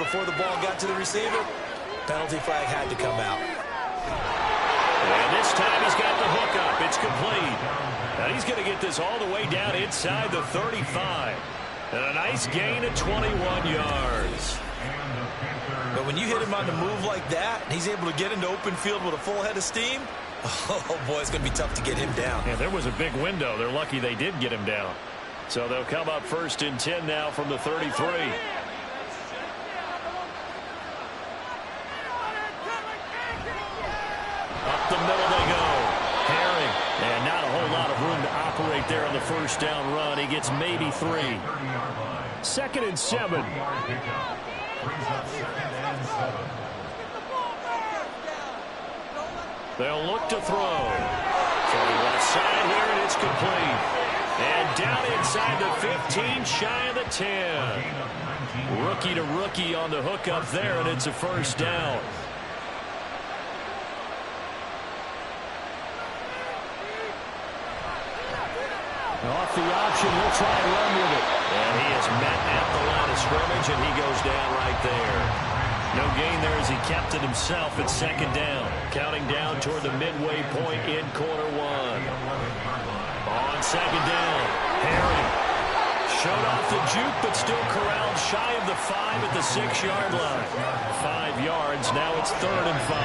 before the ball got to the receiver. Penalty flag had to come out. And this time he's got the hook up. It's complete. And he's going to get this all the way down inside the 35. And a nice gain of 21 yards. But when you hit him on the move like that, he's able to get into open field with a full head of steam. Oh, boy, it's going to be tough to get him down. Yeah, there was a big window. They're lucky they did get him down. So they'll come up 1st and 10 now from the 33. Up the middle they go. Herring. And not a whole lot of room to operate there on the first down run. He gets maybe 3. 2nd and 7. They'll look to throw. Throwing left side here, and it's complete. And down inside the 15, shy of the 10. Rookie to rookie on the hook up there, and it's a first down. Off the option, he'll try and run with it. And he is met at the line of scrimmage, and he goes down right there. No gain there as he kept it himself at 2nd down. Counting down toward the midway point in quarter 1. On 2nd down, Herring showed off the juke, but still corralled shy of the 5 at the 6-yard line. 5 yards, now it's 3rd and 5.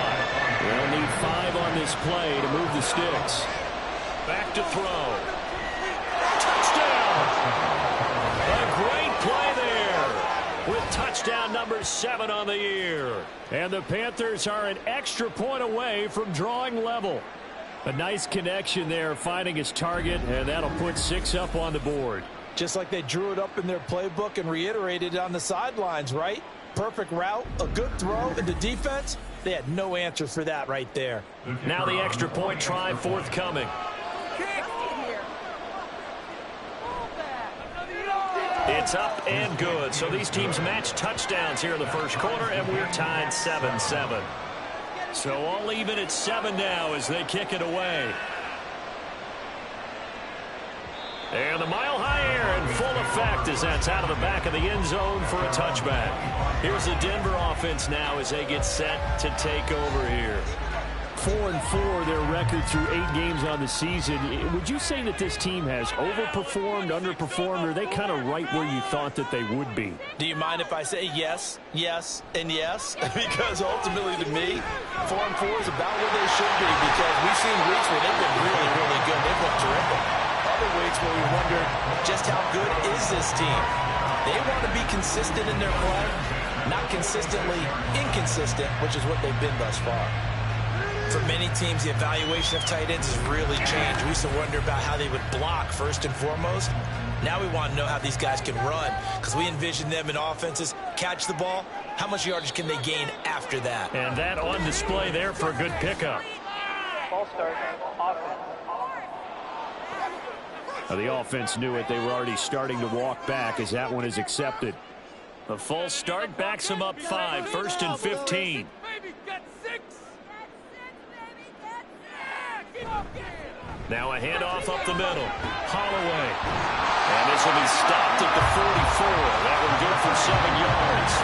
They'll need 5 on this play to move the sticks. Back to throw. Touchdown! A great play there with touchdown number 7 on the year. And the Panthers are an extra point away from drawing level. A nice connection there, finding his target, and that'll put 6 up on the board. Just like they drew it up in their playbook and reiterated it on the sidelines, right? Perfect route, a good throw into defense. They had no answer for that right there. Now the extra point try forthcoming. It's up and good. So these teams match touchdowns here in the first quarter, and we're tied 7-7. So all even at 7 now as they kick it away. And the mile-high air in full effect as that's out of the back of the end zone for a touchback. Here's the Denver offense now as they get set to take over here. 4-4 their record through 8 games on the season. Would you say that this team has overperformed, underperformed, or are they kind of right where you thought that they would be? Do you mind if I say yes, yes, and yes? Because ultimately to me, 4-4 is about where they should be, because we've seen weeks where they've been really, really good. They've looked terrific. Other weeks where we wondered just how good is this team. They want to be consistent in their play, not consistently inconsistent, which is what they've been thus far. For many teams, the evaluation of tight ends has really changed. We used to wonder about how they would block first and foremost. Now we want to know how these guys can run, because we envision them in offenses catch the ball. How much yardage can they gain after that? And that on display there for a good pickup. Ball start, offense. The offense knew it. They were already starting to walk back as that one is accepted. A false start backs them up 5, 1st and 15. Now a handoff up the middle. Holloway. And this will be stopped at the 44. That one good for 7 yards.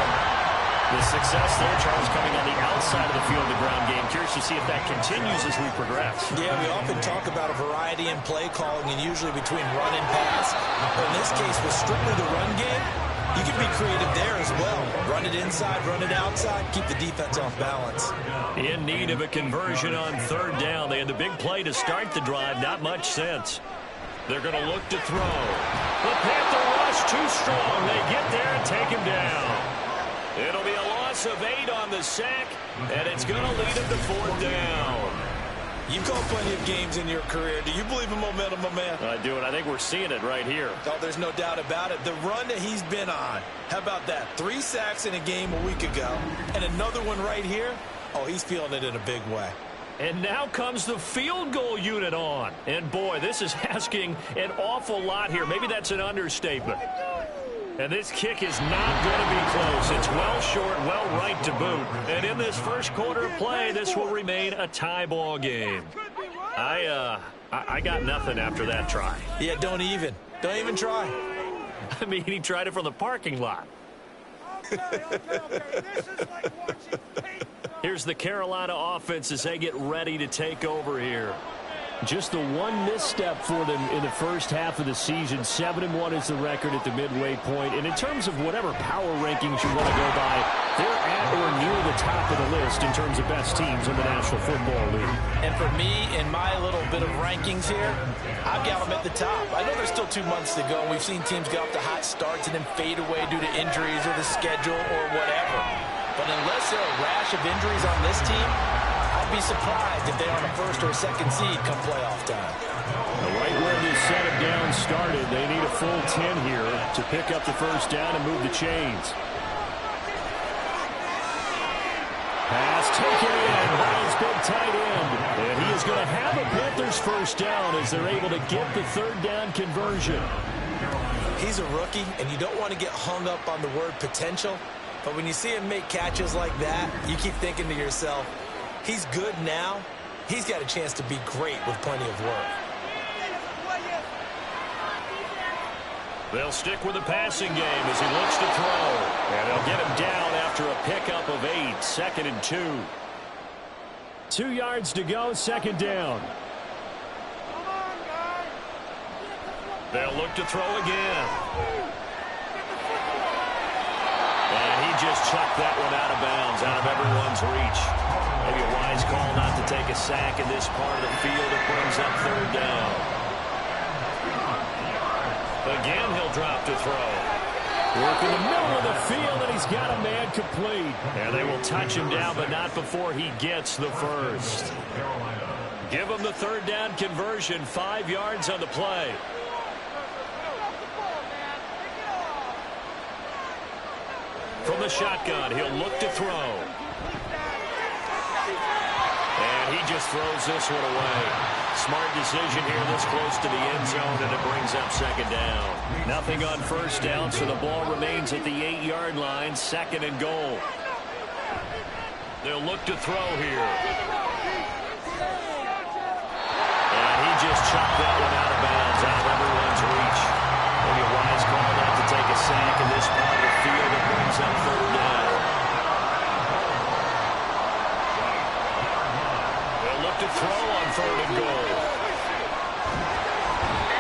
The success there, Charles, coming on the outside of the field, the ground game. Curious to see if that continues as we progress. Yeah, we often talk about a variety in play calling, and usually between run and pass. But in this case, with strictly the run game, you can be creative there as well. Run it inside, run it outside, keep the defense off balance. In need of a conversion on 3rd down. They had the big play to start the drive. Not much sense. They're going to look to throw. The Panther rush too strong. They get there and take him down. It'll be a loss of 8 on the sack, and it's going to lead them to 4th down. You've called plenty of games in your career. Do you believe in momentum, my man? I do, and I think we're seeing it right here. Oh, there's no doubt about it. The run that he's been on. How about that? 3 sacks in a game a week ago, and another one right here. Oh, he's feeling it in a big way. And now comes the field goal unit on. And, boy, this is asking an awful lot here. Maybe that's an understatement. And this kick is not going to be close. It's well short, well right to boot. And in this first quarter of play, this will remain a tie ball game. I got nothing after that try. Yeah, don't even try. I mean, he tried it from the parking lot. Here's the Carolina offense as they get ready to take over here. Just the one misstep for them in the first half of the season. 7-1 is the record at the midway point. And in terms of whatever power rankings you want to go by, they're at or near the top of the list in terms of best teams in the National Football League. And for me, in my little bit of rankings here, I've got them at the top. I know there's still 2 months to go. We've seen teams get off to hot starts and then fade away due to injuries or the schedule or whatever. But unless there are a rash of injuries on this team, I'd be surprised if they are on a first or second seed come playoff time. Right where this set of downs started, they need a full 10 here to pick up the first down and move the chains. Pass taken in by his big tight end. And he is going to have a Panthers first down as they're able to get the third down conversion. He's a rookie, and you don't want to get hung up on the word potential. But when you see him make catches like that, you keep thinking to yourself, he's good now. He's got a chance to be great with plenty of work. They'll stick with the passing game as he looks to throw. And they'll get him down after a pickup of 8, 2nd and 2. 2 yards to go, second down. They'll look to throw again. And he just chucked that one out of bounds, out of everyone's reach. Maybe a wise call not to take a sack in this part of the field. It brings up third down. Again, he'll drop to throw. Work in the middle of the field, and he's got a man complete. And they will touch him down, but not before he gets the first. Give him the third down conversion, 5 yards on the play. From the shotgun, he'll look to throw. And he just throws this one away. Smart decision here this close to the end zone, and it brings up second down. Nothing on first down, so the ball remains at the 8-yard line, 2nd and goal. They'll look to throw here. And he just chucked that one out of bounds, out of everyone's reach. Maybe a wise call not to take a sack in this part of the field that brings up third down. They'll look to throw on 3rd and goal.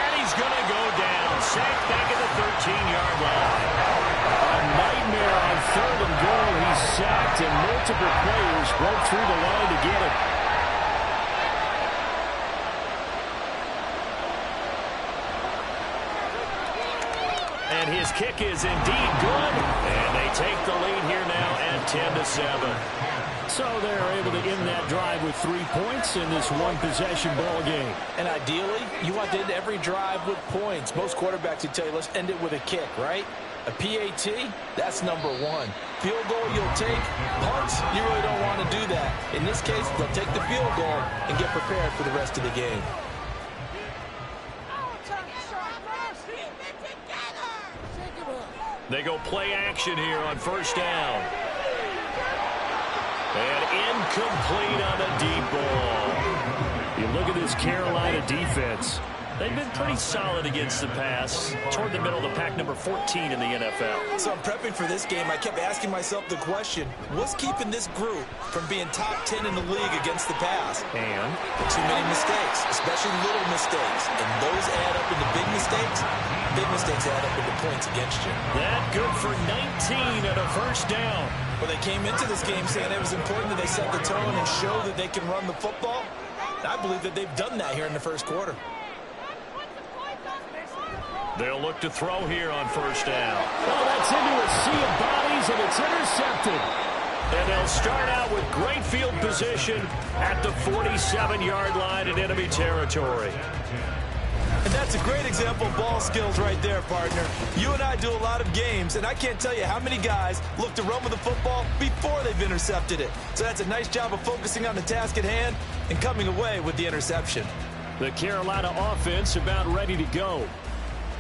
And he's going to go down. Sacked back at the 13-yard line. A nightmare on 3rd and goal. He's sacked, and multiple players broke through the line to get him. And his kick is indeed good. And they take the lead here now at 10-7. So they're able to end that drive with 3 points in this one-possession ball game. And ideally, you want to end every drive with points. Most quarterbacks would tell you, let's end it with a kick, right? A PAT, that's number 1. Field goal you'll take. Punts, you really don't want to do that. In this case, they'll take the field goal and get prepared for the rest of the game. They go play action here on first down. And incomplete on the deep ball. You look at this Carolina defense. They've been pretty solid against the pass. Toward the middle of the pack, number 14 in the NFL. So I'm prepping for this game. I kept asking myself the question, what's keeping this group from being top 10 in the league against the pass? And? Too many mistakes, especially little mistakes. And those add up into big mistakes. Big mistakes add up into points against you. That good for 19 and a first down. Well, they came into this game saying it was important that they set the tone and show that they can run the football. I believe that they've done that here in the first quarter. They'll look to throw here on first down. Oh, that's into a sea of bodies, and it's intercepted. And they'll start out with great field position at the 47-yard line in enemy territory. And that's a great example of ball skills right there, partner. You and I do a lot of games, and I can't tell you how many guys look to run with the football before they've intercepted it. So that's a nice job of focusing on the task at hand and coming away with the interception. The Carolina offense about ready to go.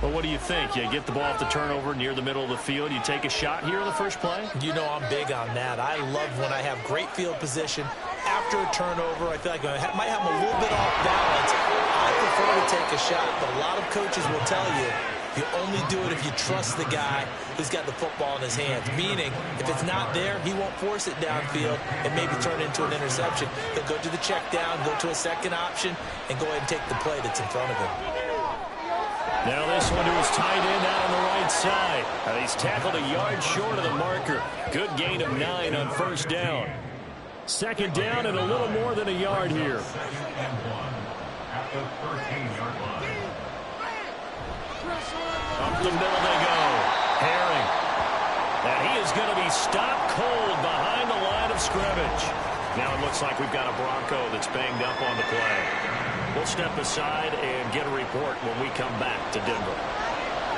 Well, what do you think? You get the ball off the turnover near the middle of the field. You take a shot here in the first play? You know I'm big on that. I love when I have great field position. After a turnover, I feel like I might have them a little bit off balance. I prefer to take a shot, but a lot of coaches will tell you You only do it if you trust the guy who's got the football in his hands. Meaning, if it's not there, he won't force it downfield and maybe turn it into an interception. He'll go to the check down, go to a second option, and go ahead and take the play that's in front of him. Now this one to his tight end out on the right side. He's tackled a yard short of the marker. Good gain of 9 on first down. Second down and a little more than a yard here. Up the middle they go. Herring. And he is going to be stopped cold behind the line of scrimmage. Now it looks like we've got a Bronco that's banged up on the play. We'll step aside and get a report when we come back to Denver.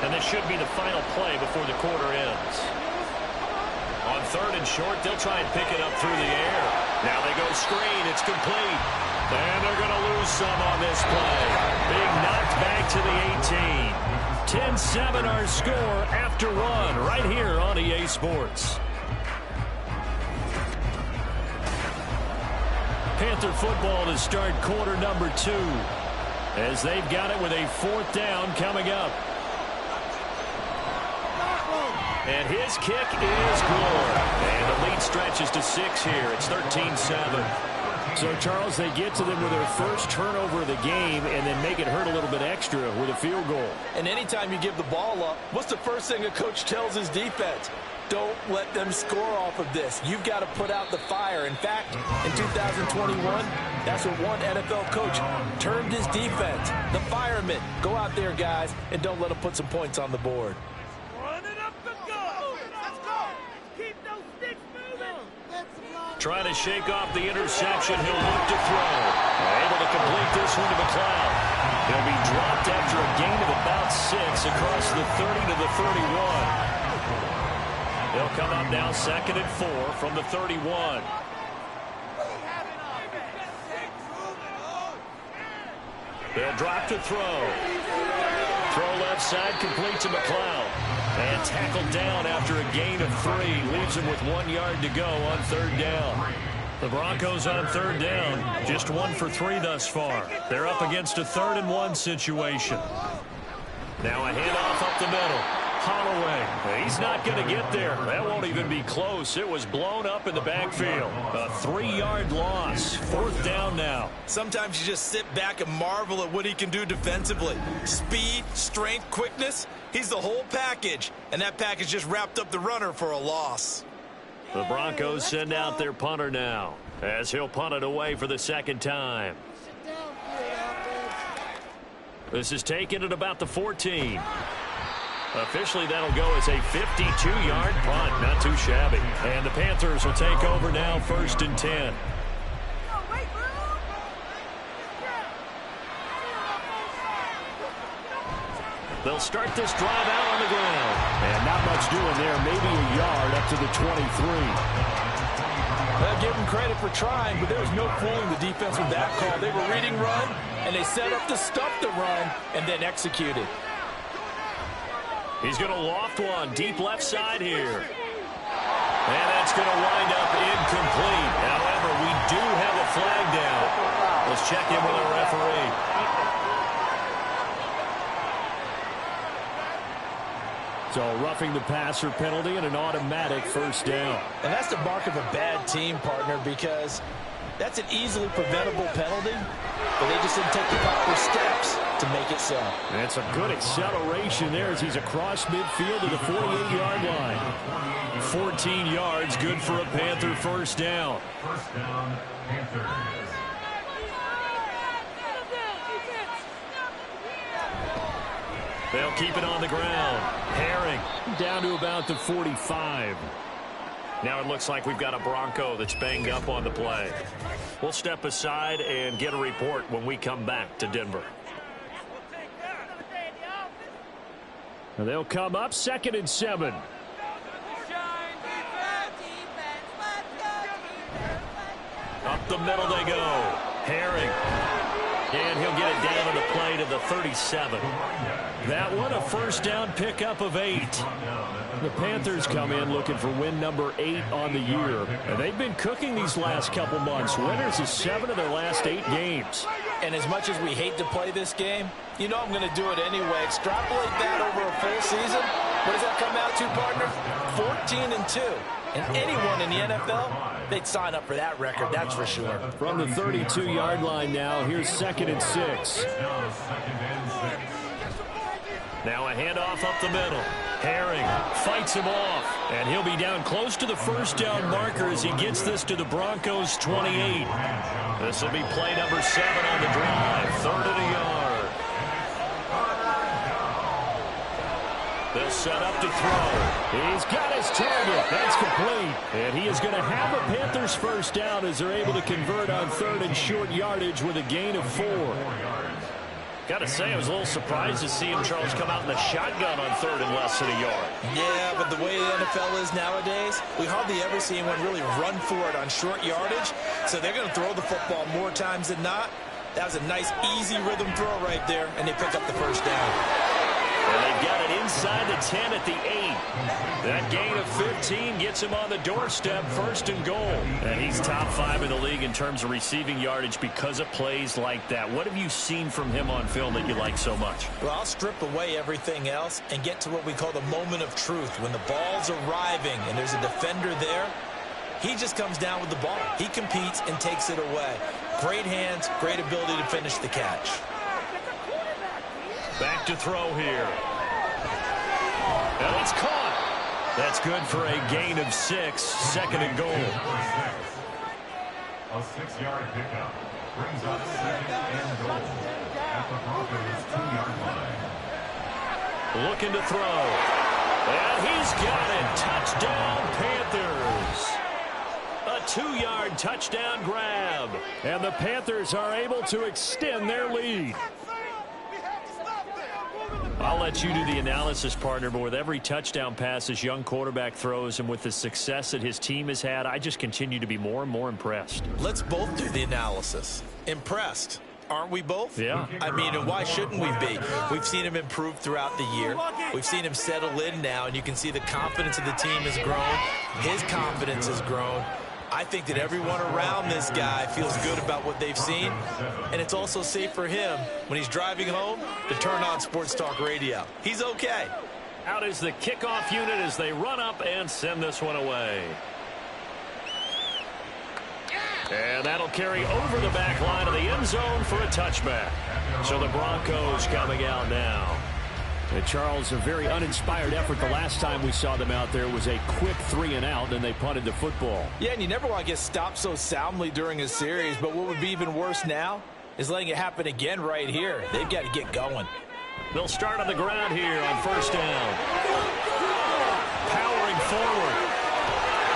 And this should be the final play before the quarter ends. On third and short, they'll try and pick it up through the air. Now they go screen. It's complete. And they're going to lose some on this play. Being knocked back to the 18. 10-7 our score after one right here on EA Sports. Panther football to start quarter number 2 as they've got it with a fourth down coming up. And his kick is good. And the lead stretches to 6 here. It's 13-7. So, Charles, they get to them with their first turnover of the game and then make it hurt a little bit extra with a field goal. And anytime you give the ball up, what's the first thing a coach tells his defense? Don't let them score off of this. You've got to put out the fire. In fact, in 2021, that's what one NFL coach termed his defense. The firemen. Go out there, guys, and don't let them put some points on the board. Trying to shake off the interception. He'll look to throw. Able to complete this one to McLeod. He'll be dropped after a gain of about 6 across the 30 to the 31. They'll come up now 2nd and 4 from the 31. They'll drop to throw. Throw left side, complete to McLeod. And tackled down after a gain of 3. Leaves him with 1 yard to go on third down. The Broncos on third down. Just 1 for 3 thus far. They're up against a 3rd and 1 situation. Now a handoff up the middle. Holloway. He's not going to get there. That won't even be close. It was blown up in the backfield. A 3-yard loss. 4th down now. Sometimes you just sit back and marvel at what he can do defensively. Speed, strength, quickness. He's the whole package. And that package just wrapped up the runner for a loss. The Broncos send out their punter now as he'll punt it away for the 2nd time. This is taken at about the 14. Officially, that'll go as a 52-yard punt. Not too shabby. And the Panthers will take over now 1st and 10. They'll start this drive out on the ground. And not much doing there. Maybe a yard up to the 23. Well, give them credit for trying, but there was no fooling the defense with that call. They were reading run, and they set up to stuff the run and then executed. He's going to loft one deep left side here. And that's going to wind up incomplete. However, we do have a flag down. Let's check in with our referee. So roughing the passer penalty and an automatic 1st down. And that's the mark of a bad team, partner, because that's an easily preventable penalty, but they just didn't take the proper steps to make it so. That's a good acceleration there as he's across midfield to the 48-yard line. 14 yards, good for a Panther 1st down. First down, Panthers. They'll keep it on the ground. Herring down to about the 45. Now it looks like we've got a Bronco that's banged up on the play. We'll step aside and get a report when we come back to Denver. And they'll come up 2nd and 7. Up the middle they go. Herring. And he'll get it down on the play to the 37. That one, a 1st down pickup of 8. The Panthers come in looking for win number 8 on the year. And they've been cooking these last couple months. Winners of 7 of their last 8 games. And as much as we hate to play this game, you know I'm going to do it anyway. Extrapolate that over a full season. What does that come out to, partner? 14-2. And anyone in the NFL, they'd sign up for that record, that's for sure. From the 32-yard line now, here's 2nd and 6. Now a handoff up the middle. Herring fights him off, and he'll be down close to the first down marker as he gets this to the Broncos' 28. This will be play number 7 on the drive. 3rd and a yard. They'll set up to throw. He's got his target. That's complete. And he is going to have a Panthers first down as they're able to convert on 3rd and short yardage with a gain of 4. Got to say, I was a little surprised to see him, Charles, come out in the shotgun on 3rd and less than a yard. Yeah, but the way the NFL is nowadays, we hardly ever see anyone really run for it on short yardage. So they're going to throw the football more times than not. That was a nice, easy rhythm throw right there, and they pick up the first down. And they've got it inside the 10 at the 8. That gain of 15 gets him on the doorstep, 1st and goal. And he's top 5 in the league in terms of receiving yardage because of plays like that. What have you seen from him on film that you like so much? Well, I'll strip away everything else and get to what we call the moment of truth. When the ball's arriving and there's a defender there, he just comes down with the ball. He competes and takes it away. Great hands, great ability to finish the catch. Back to throw here. And it's caught. That's good for a gain of 6. 2nd and goal. A 6-yard pickup brings up 2nd and goal at the Broncos' 2-yard line. Looking to throw. And he's got it. Touchdown, Panthers. A 2-yard touchdown grab. And the Panthers are able to extend their lead. I'll let you do the analysis, partner, but with every touchdown pass this young quarterback throws and with the success that his team has had, I just continue to be more and more impressed. Let's both do the analysis. Impressed. Aren't we both? Yeah. I mean, and why shouldn't we be? We've seen him improve throughout the year. We've seen him settle in now, and you can see the confidence of the team has grown. His confidence has grown. I think that everyone around this guy feels good about what they've seen, and it's also safe for him when he's driving home to turn on Sports Talk Radio. He's okay. Out is the kickoff unit as they run up and send this one away. And that'll carry over the back line of the end zone for a touchback. So the Broncos coming out now. And Charles, a very uninspired effort. The last time we saw them out there was a quick 3-and-out, and they punted the football. Yeah, and you never want to get stopped so soundly during a series, but what would be even worse now is letting it happen again right here. They've got to get going. They'll start on the ground here on 1st down. Powering forward.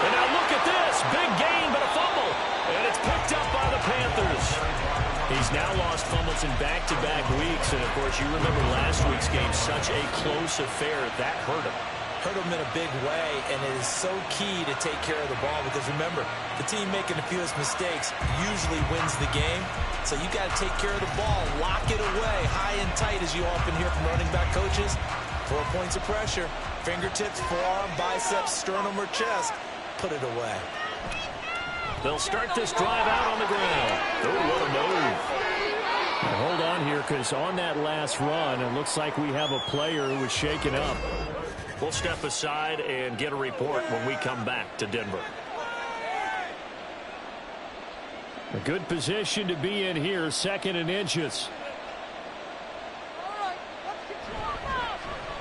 And now look at this. Big gain, but a fumble. And it's picked up by the Panthers. He's now lost fumbles in back-to-back weeks, and, of course, you remember last week's game, such a close affair. That hurt him. Hurt him in a big way, and it is so key to take care of the ball because, remember, the team making the fewest mistakes usually wins the game. So you got to take care of the ball, lock it away, high and tight, as you often hear from running back coaches. 4 points of pressure, fingertips, forearm, biceps, sternum, or chest. Put it away. They'll start this drive out on the ground. Oh, what a move. Now hold on here, because on that last run, it looks like we have a player who was shaken up. We'll step aside and get a report when we come back to Denver. A good position to be in here, 2nd and inches.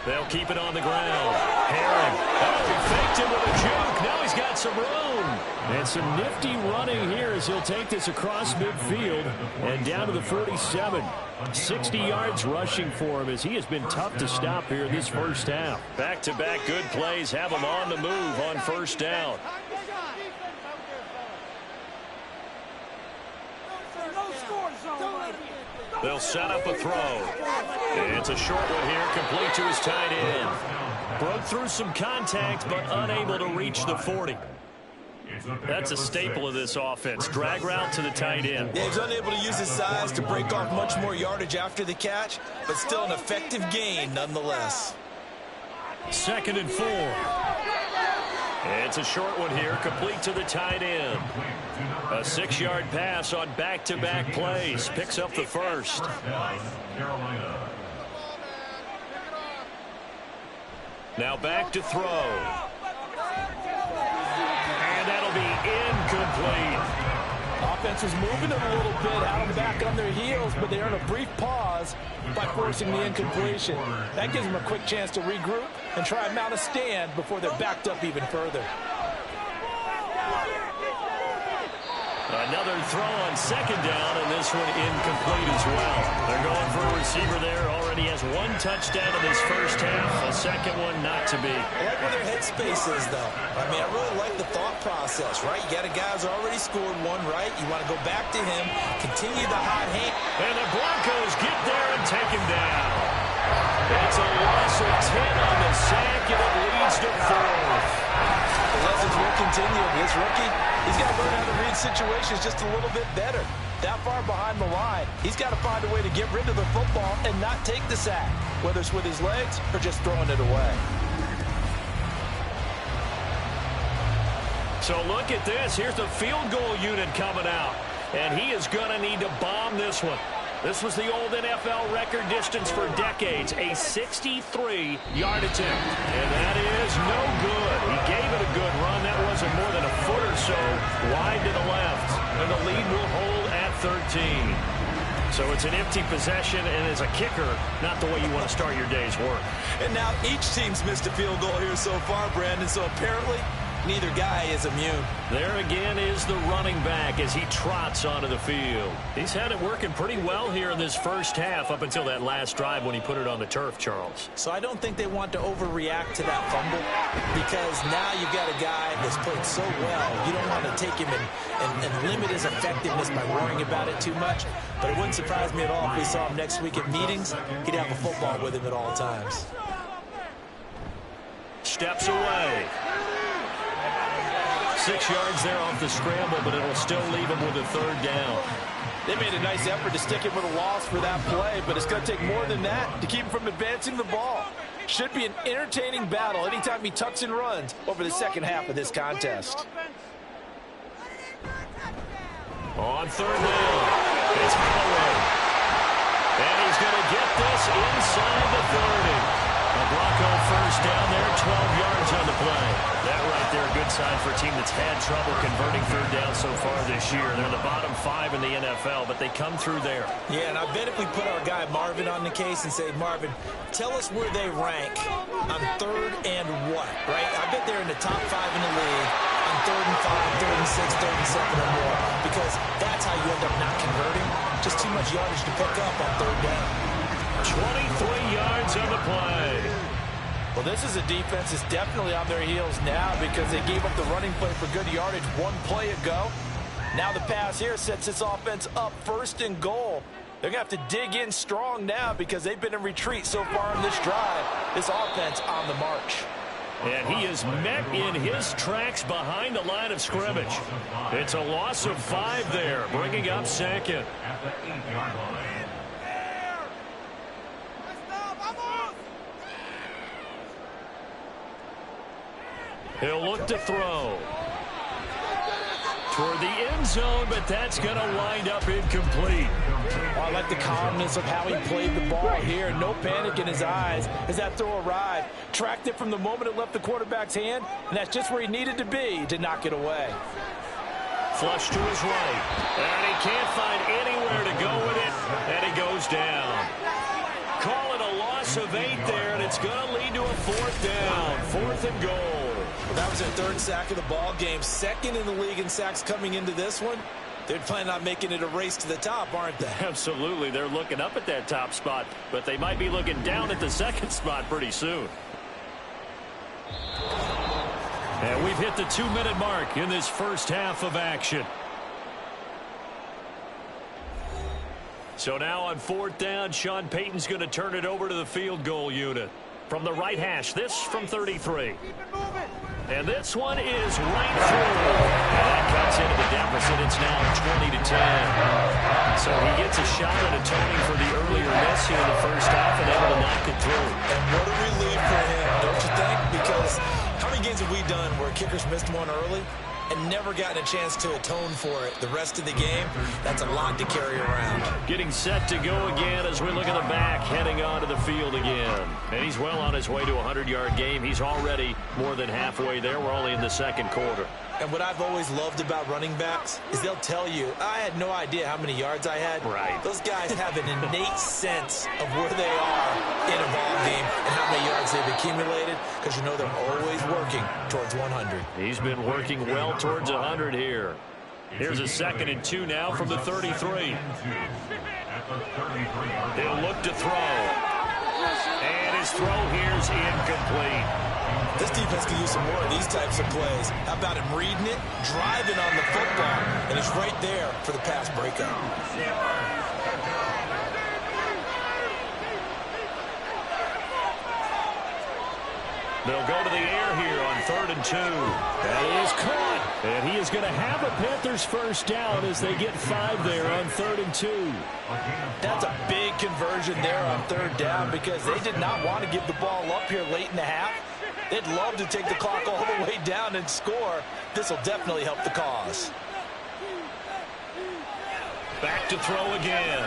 They'll keep it on the ground. Herring. Oh, he faked him with a juke. Now he's got some room. And some nifty running here as he'll take this across midfield and down to the 47. 60 yards rushing for him as he has been tough to stop here in this first half. Back-to-back good plays have him on the move on 1st down. They'll set up a throw. It's a short one here, complete to his tight end. Broke through some contact, but unable to reach the 40. That's a staple of this offense. Drag route to the tight end. Yeah, he's unable to use his size to break off much more yardage after the catch, but still an effective gain nonetheless. 2nd and 4. It's a short one here, complete to the tight end. A 6-yard pass on back-to-back plays. Picks up the first. Now back to throw. And that'll be incomplete. Offense was moving it a little bit, had them back on their heels, but they earn a brief pause by forcing the incompletion. That gives them a quick chance to regroup and try and mount a stand before they're backed up even further. Another throw on second down, and this one incomplete as well. They're going for a receiver there. Already has 1 touchdown in this first half. A second one not to be. I like where their headspace is, though. I mean, I really like the thought process, right? You got a guy who's already scored one, right? You want to go back to him, continue the hot hand. And the Broncos get there and take him down. It's a loss of 10 on the sack, and it leads to 4. The lessons will continue. This rookie, he's got to learn how to read situations just a little bit better. That far behind the line, he's got to find a way to get rid of the football and not take the sack, whether it's with his legs or just throwing it away. So look at this. Here's the field goal unit coming out, and he is going to need to bomb this one. This was the old NFL record distance for decades, a 63-yard attempt. And that is no good. He gave it a good run. That wasn't more than a foot or so wide to the left. And the lead will hold at 13. So it's an empty possession, and as a kicker, not the way you want to start your day's work. And now each team's missed a field goal here so far, Brandon, so apparently neither guy is immune. There again is the running back as he trots onto the field. He's had it working pretty well here in this first half up until that last drive when he put it on the turf, Charles. So I don't think they want to overreact to that fumble because now you've got a guy that's played so well. You don't want to take him and limit his effectiveness by worrying about it too much. But it wouldn't surprise me at all if we saw him next week at meetings. He'd have a football with him at all times. Steps away. 6 yards there off the scramble, but it'll still leave him with a third down. They made a nice effort to stick him with a loss for that play, but it's going to take more than that to keep him from advancing the ball. Should be an entertaining battle anytime he tucks and runs over the second half of this contest. On third down, it's Holloway. And he's going to get this inside the 30. A Bronco first down there, 12 yards on the play. That right there, a good sign for a team that's had trouble converting third down so far this year. They're the bottom 5 in the NFL, but they come through there. Yeah, and I bet if we put our guy Marvin on the case and say, Marvin, tell us where they rank on third and what, right? I bet they're in the top 5 in the league on third and 5, third and 6, third and 7 or more, because that's how you end up not converting. Just too much yardage to pick up on third down. 23 yards on the play. Well, this is a defense that's definitely on their heels now because they gave up the running play for good yardage one play ago. Now the pass here sets this offense up first and goal. They're going to have to dig in strong now because they've been in retreat so far in this drive. This offense on the march. And he is met in his tracks behind the line of scrimmage. It's a loss of 5 there, bringing up second. At the 8-yard line. He'll look to throw toward the end zone, but that's going to wind up incomplete. Oh, I like the calmness of how he played the ball here. No panic in his eyes as that throw arrived. Tracked it from the moment it left the quarterback's hand, and that's just where he needed to be to knock it away. Flush to his right, and he can't find anywhere to go with it, and he goes down. Call it a loss of 8 there, and it's going to lead to a 4th down, 4th and goal. Well, that was their 3rd sack of the ball game. 2nd in the league in sacks coming into this one. They're planning on making it a race to the top, aren't they? Absolutely. They're looking up at that top spot, but they might be looking down at the 2nd spot pretty soon. And we've hit the 2-minute mark in this first half of action. So now on 4th down, Sean Payton's going to turn it over to the field goal unit. From the right hash, this from 33. And this one is right through. And that cuts into the deficit. It's now 20-10. So he gets a shot at atoning for the earlier miss here in the first half and able to knock it through. And what a relief for him, don't you think? Because how many games games have we done where kickers missed one early and never gotten a chance to atone for it the rest of the game? That's a lot to carry around. Getting set to go again as we look at the back, heading onto the field again. And he's well on his way to a 100-yard game. He's already more than halfway there. We're only in the second quarter. And what I've always loved about running backs is they'll tell you, I had no idea how many yards I had. Right. Those guys have an innate sense of where they are in a ball game and how many yards they've accumulated, because you know they're always working towards 100. He's been working well towards 100 here. Here's a 2nd and 2 now from the 33. He'll look to throw. And his throw here's incomplete. This defense can use some more of these types of plays. How about him reading it, driving on the football, and he's right there for the pass breakup. They'll go to the air here on 3rd and 2. That is caught. And he is going to have a Panthers first down as they get 5 there on 3rd and 2. That's a big conversion there on 3rd down because they did not want to give the ball up here late in the half. They'd love to take the clock all the way down and score. This will definitely help the cause. Back to throw again.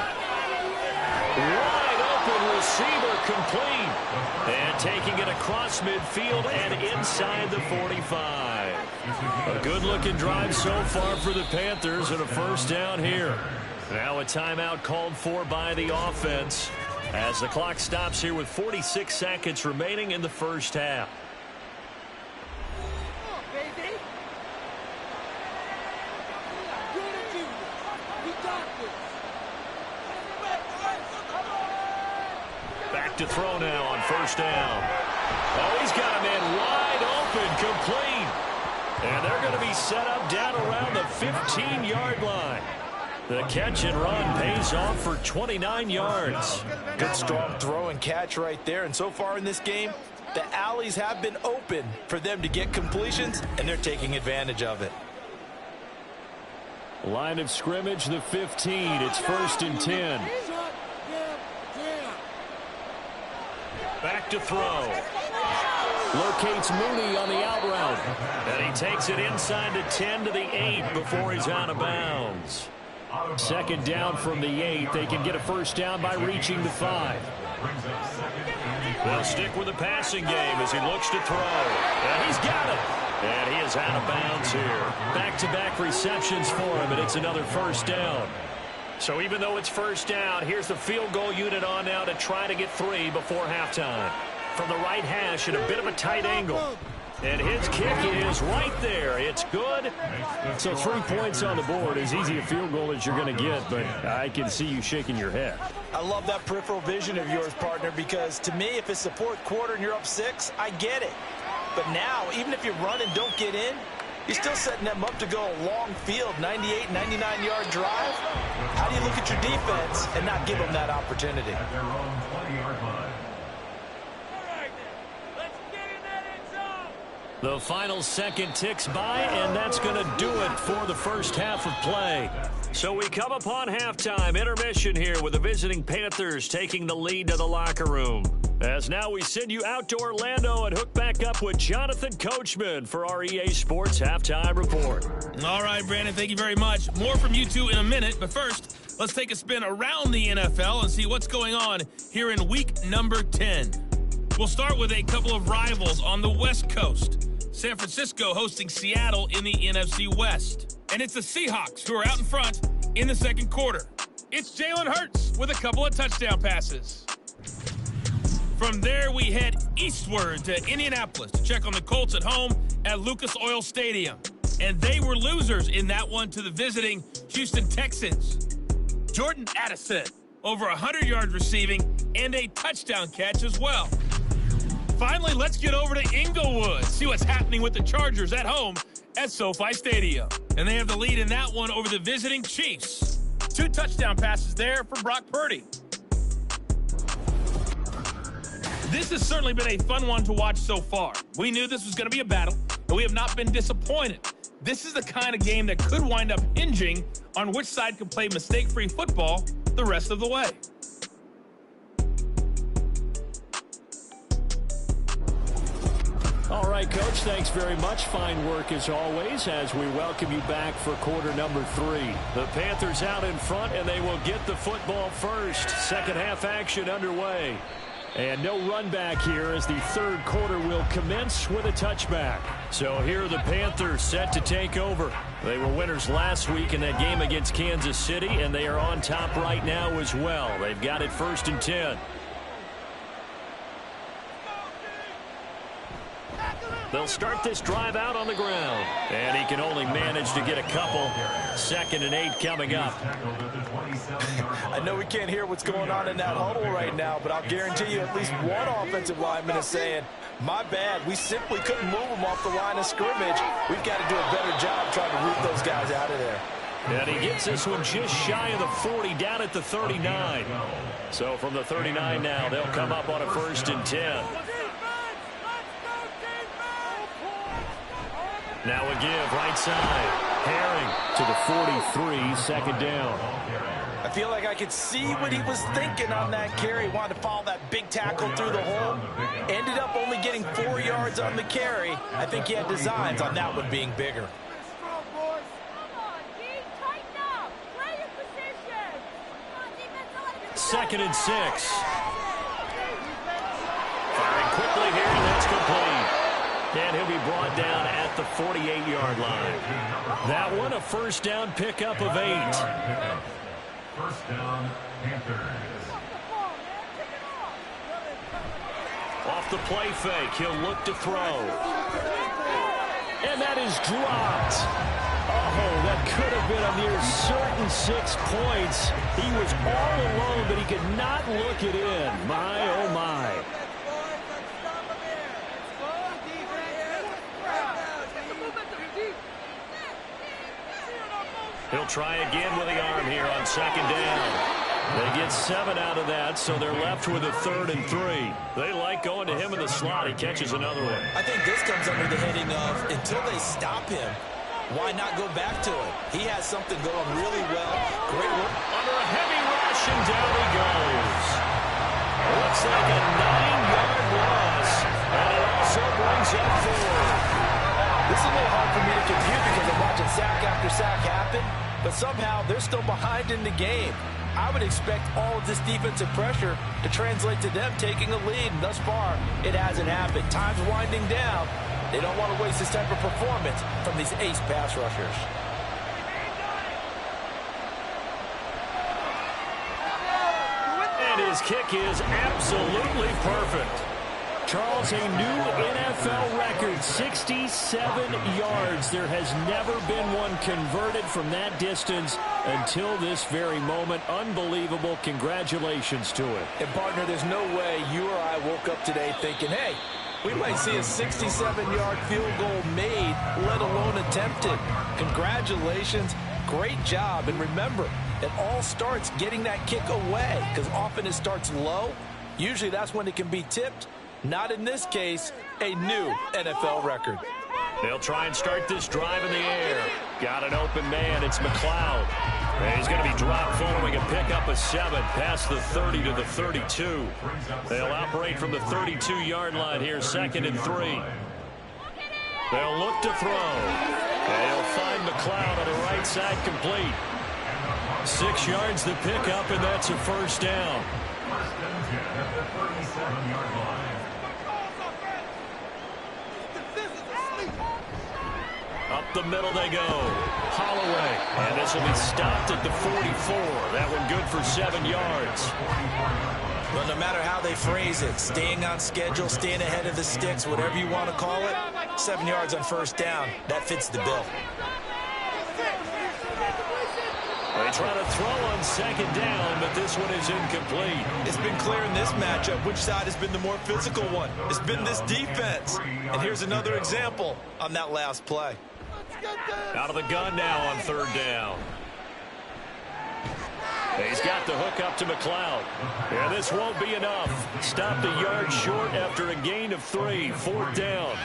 Wide open receiver complete. And taking it across midfield and inside the 45. A good-looking drive so far for the Panthers and a first down here. Now a timeout called for by the offense as the clock stops here with 46 seconds remaining in the first half. Back to throw now on first down. Oh, he's got a man wide open, complete. And they're going to be set up down around the 15-yard line. The catch and run pays off for 29 yards. Good strong throw and catch right there. And so far in this game, the alleys have been open for them to get completions, and they're taking advantage of it. Line of scrimmage, the 15. It's 1st and 10. Back to throw. Locates Mooney on the out route. And he takes it inside the 10 to the 8 before he's out of bounds. 2nd down from the 8. They can get a first down by reaching the 5. They'll stick with the passing game as he looks to throw. And he's got it. And he is out of bounds here. Back-to-back receptions for him, and it's another first down. So even though it's first down, here's the field goal unit on now to try to get 3 before halftime. From the right hash at a bit of a tight angle. And his kick is right there. It's good. So 3 points on the board, as easy a field goal as you're going to get, but I can see you shaking your head. I love that peripheral vision of yours, partner, because to me, if it's the 4th quarter and you're up 6, I get it. But now, even if you run and don't get in, you're still setting them up to go a long field, 98, 99-yard drive. How do you look at your defense and not give them that opportunity? At their own 20-yard line. The final second ticks by, and that's going to do it for the first half of play. So we come upon halftime, intermission here with the visiting Panthers taking the lead to the locker room. As now we send you out to Orlando and hook back up with Jonathan Coachman for our EA Sports Halftime Report. All right, Brandon, thank you very much. More from you two in a minute, but first, let's take a spin around the NFL and see what's going on here in week number 10. We'll start with a couple of rivals on the West Coast. San Francisco hosting Seattle in the NFC West. And it's the Seahawks who are out in front in the second quarter. It's Jalen Hurts with a couple of touchdown passes. From there, we head eastward to Indianapolis to check on the Colts at home at Lucas Oil Stadium. And they were losers in that one to the visiting Houston Texans. Jordan Addison, over 100 yards receiving and a touchdown catch as well. Finally, let's get over to Inglewood, see what's happening with the Chargers at home at SoFi Stadium. And they have the lead in that one over the visiting Chiefs. 2 touchdown passes there for Brock Purdy. This has certainly been a fun one to watch so far. We knew this was going to be a battle, and we have not been disappointed. This is the kind of game that could wind up hinging on which side can play mistake-free football the rest of the way. All right, Coach, thanks very much. Fine work as always as we welcome you back for quarter number 3. The Panthers out in front, and they will get the football first. Second half action underway. And no run back here as the third quarter will commence with a touchback. So here are the Panthers set to take over. They were winners last week in that game against Kansas City, and they are on top right now as well. They've got it 1st and 10. They'll start this drive out on the ground. And he can only manage to get a couple. 2nd and 8 coming up. I know we can't hear what's going on in that huddle right now, but I'll guarantee you at least one offensive lineman is saying, my bad, we simply couldn't move them off the line of scrimmage. We've got to do a better job trying to root those guys out of there. And he gets this one just shy of the 40, down at the 39. So from the 39 now, they'll come up on a 1st and 10. Now a give right side. Herring to the 43, 2nd down. I feel like I could see what he was thinking on that carry. He wanted to follow that big tackle through the hole. Ended up only getting 4 yards on the carry. I think he had designs on that one being bigger. Second and 6. Firing quickly here, and that's complete. And he'll be brought down at the 48-yard line. That one a 1st down pickup of 8. 1st down, Panthers. Off the play fake, he'll look to throw. And that is dropped. Oh, that could have been a near certain 6 points. He was all alone, but he could not look it in. My, oh, my. He'll try again with the arm here on 2nd down. They get 7 out of that, so they're left with a 3rd and 3. They like going to him in the slot. He catches another one. I think this comes under the heading of, until they stop him, why not go back to it? He has something going really well. Great work. Under a heavy rush, and down he goes. Looks like a 9-yard loss, and it also brings up 4. This is a little hard for me to compute because I'm watching sack after sack happen, but somehow they're still behind in the game. I would expect all of this defensive pressure to translate to them taking a lead, and thus far, it hasn't happened. Time's winding down. They don't want to waste this type of performance from these ace pass rushers. And his kick is absolutely perfect. Charles, a new NFL record, 67 yards. There has never been one converted from that distance until this very moment. Unbelievable. Congratulations to it. And, partner, there's no way you or I woke up today thinking, hey, we might see a 67-yard field goal made, let alone attempted. Congratulations. Great job. And remember, it all starts getting that kick away because often it starts low. Usually that's when it can be tipped. Not in this case, a new NFL record. They'll try and start this drive in the air. Got an open man. It's McLeod. And he's going to be dropped following a pickup of 7 past the 30 to the 32. They'll operate from the 32-yard line here, 2nd and 3. They'll look to throw. And he'll find McLeod on the right side complete. 6 yards the pickup, and that's a 1st down. 1st and 10 at the 37-yard line. Up the middle they go. Holloway. And this will be stopped at the 44. That one good for 7 yards. Well, no matter how they phrase it, staying on schedule, staying ahead of the sticks, whatever you want to call it, 7 yards on 1st down, that fits the bill. They try to throw on 2nd down, but this one is incomplete. It's been clear in this matchup which side has been the more physical one. It's been this defense. And here's another example on that last play. Out of the gun now on 3rd down. He's got the hook up to McLeod. And this won't be enough. Stopped a yard short after a gain of 3. 4th down.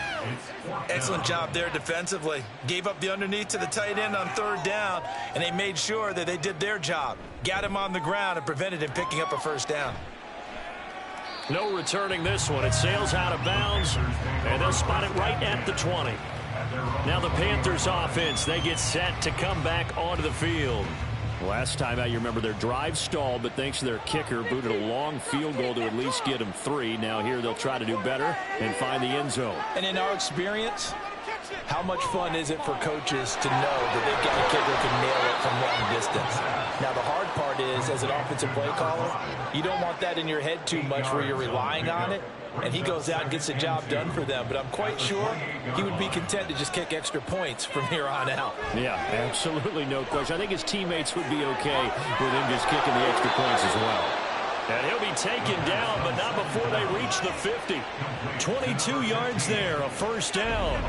Excellent job there defensively. Gave up the underneath to the tight end on 3rd down, and they made sure that they did their job. Got him on the ground and prevented him picking up a 1st down. No returning this one. It sails out of bounds, and they'll spot it right at the 20. Now the Panthers offense, they get set to come back onto the field. Last time out, you remember their drive stalled, but thanks to their kicker, booted a long field goal to at least get them 3. Now here they'll try to do better and find the end zone. And in our experience, how much fun is it for coaches to know that they've got a kicker who can nail it from long distance? Now, the hard part is, as an offensive play caller, you don't want that in your head too much where you're relying on it, and he goes out and gets the job done for them. But I'm quite sure he would be content to just kick extra points from here on out. Yeah, absolutely no question. I think his teammates would be okay with him just kicking the extra points as well. And he'll be taken down, but not before they reach the 50. 22 yards there, a first down.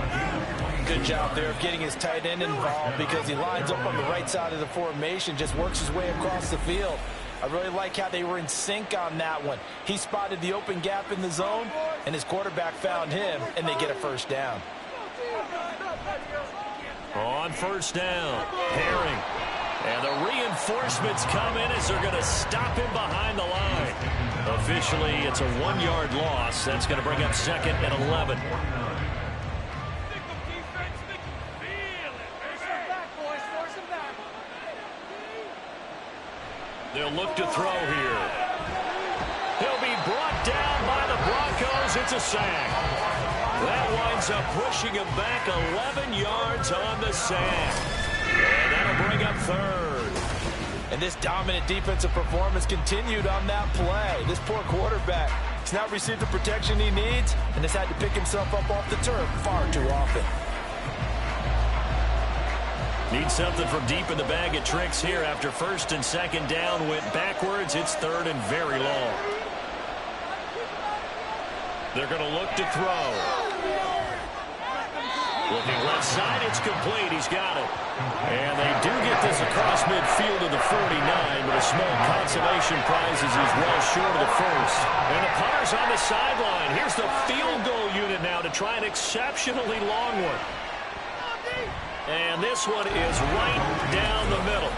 Good job there of getting his tight end involved because he lines up on the right side of the formation, just works his way across the field. I really like how they were in sync on that one. He spotted the open gap in the zone, and his quarterback found him, and they get a first down. On first down, Herring. And the reinforcements come in as they're going to stop him behind the line. Officially, it's a 1-yard loss. That's going to bring up 2nd and 11. They'll look to throw here. He'll be brought down by the Broncos. It's a sack. That winds up pushing him back 11 yards on the sack. And that'll bring up 3rd. And this dominant defensive performance continued on that play. This poor quarterback has not received the protection he needs and has had to pick himself up off the turf far too often. Need something from deep in the bag of tricks here after 1st and 2nd down went backwards. It's 3rd and very long. They're going to look to throw. Looking left side, it's complete. He's got it. And they do get this across midfield to the 49, but a small consolation prize as he's well short of the 1st. And the punter's on the sideline. Here's the field goal unit now to try an exceptionally long one. And this one is right down the middle.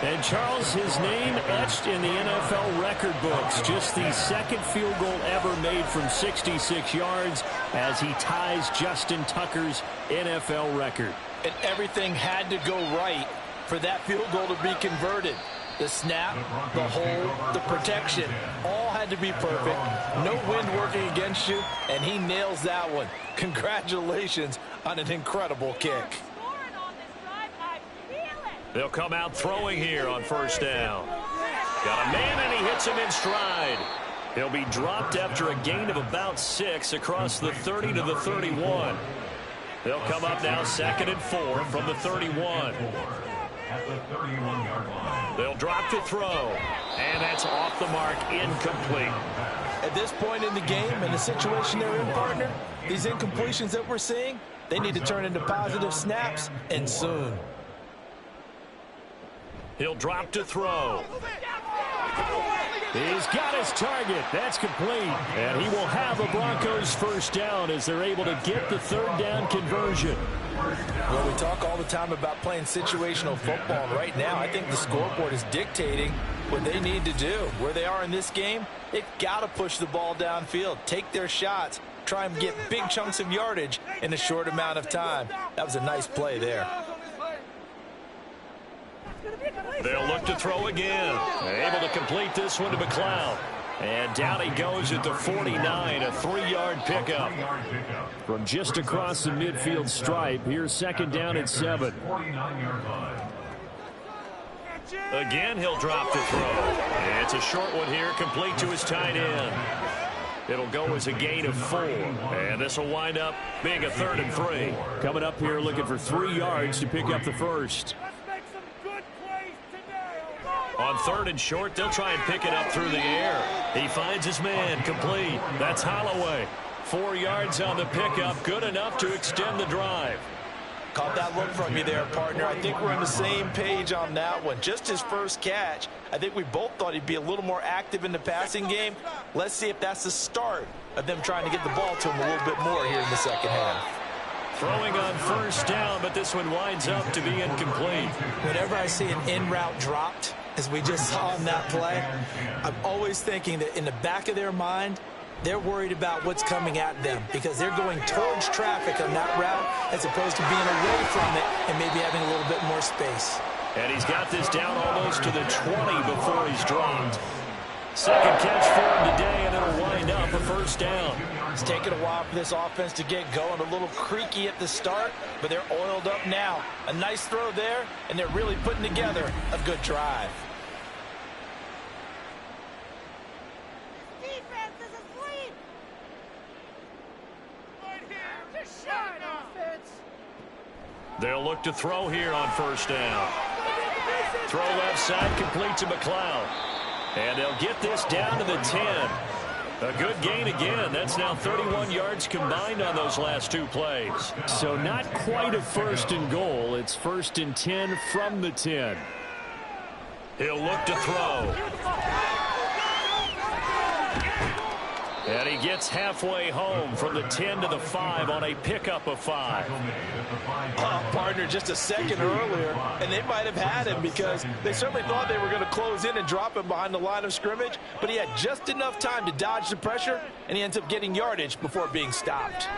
And Charles, his name etched in the NFL record books. Just the 2nd field goal ever made from 66 yards as he ties Justin Tucker's NFL record. And everything had to go right for that field goal to be converted. The snap, the hold, the protection, all had to be perfect. No wind working against you, and he nails that one. Congratulations on an incredible kick. They'll come out throwing here on 1st down. Got a man, and he hits him in stride. He'll be dropped after a gain of about 6 across the 30 to the 31. They'll come up now 2nd and 4 from the 31. They'll drop to throw, and that's off the mark, incomplete. At this point in the game and the situation they're in, partner, these incompletions that we're seeing, they need to turn into positive snaps, and soon. He'll drop to throw. He's got his target. That's complete. And he will have a Broncos first down as they're able to get the 3rd down conversion. Well, we talk all the time about playing situational football. Right now, I think the scoreboard is dictating what they need to do. Where they are in this game, they've got to push the ball downfield, take their shots, try and get big chunks of yardage in a short amount of time. That was a nice play there. They'll look to throw again. Able to complete this one to McLeod. And down he goes at the 49, a 3-yard pickup. From just across the midfield stripe, here's 2nd down and 7. Again, he'll drop to throw. It's a short one here, complete to his tight end. It'll go as a gain of 4. And this will wind up being a 3rd and 3. Coming up here looking for 3 yards to pick up the first. On 3rd and short, they'll try and pick it up through the air. He finds his man, complete. That's Holloway. 4 yards on the pickup, good enough to extend the drive. Caught that look from you there, partner. I think we're on the same page on that one. Just his first catch. I think we both thought he'd be a little more active in the passing game. Let's see if that's the start of them trying to get the ball to him a little bit more here in the 2nd half. Throwing on 1st down, but this one winds up to be incomplete. Whenever I see an in route dropped, as we just saw in that play, I'm always thinking that in the back of their mind, they're worried about what's coming at them because they're going towards traffic on that route as opposed to being away from it and maybe having a little bit more space. And he's got this down almost to the 20 before he's dropped. Second catch for him today, and it'll wind up a first down. It's taken a while for this offense to get going. A little creaky at the start, but they're oiled up now. A nice throw there, and they're really putting together a good drive. They'll look to throw here on first down. Throw left side, complete to McLeod. And they'll get this down to the 10. A good gain again. That's now 31 yards combined on those last two plays. So not quite a first and goal. It's first and 10 from the 10. He'll look to throw. And he gets halfway home from the 10 to the 5 on a pickup of 5. Partner, just a second earlier, and they might have had him because they certainly thought they were going to close in and drop him behind the line of scrimmage, but he had just enough time to dodge the pressure, and he ends up getting yardage before being stopped.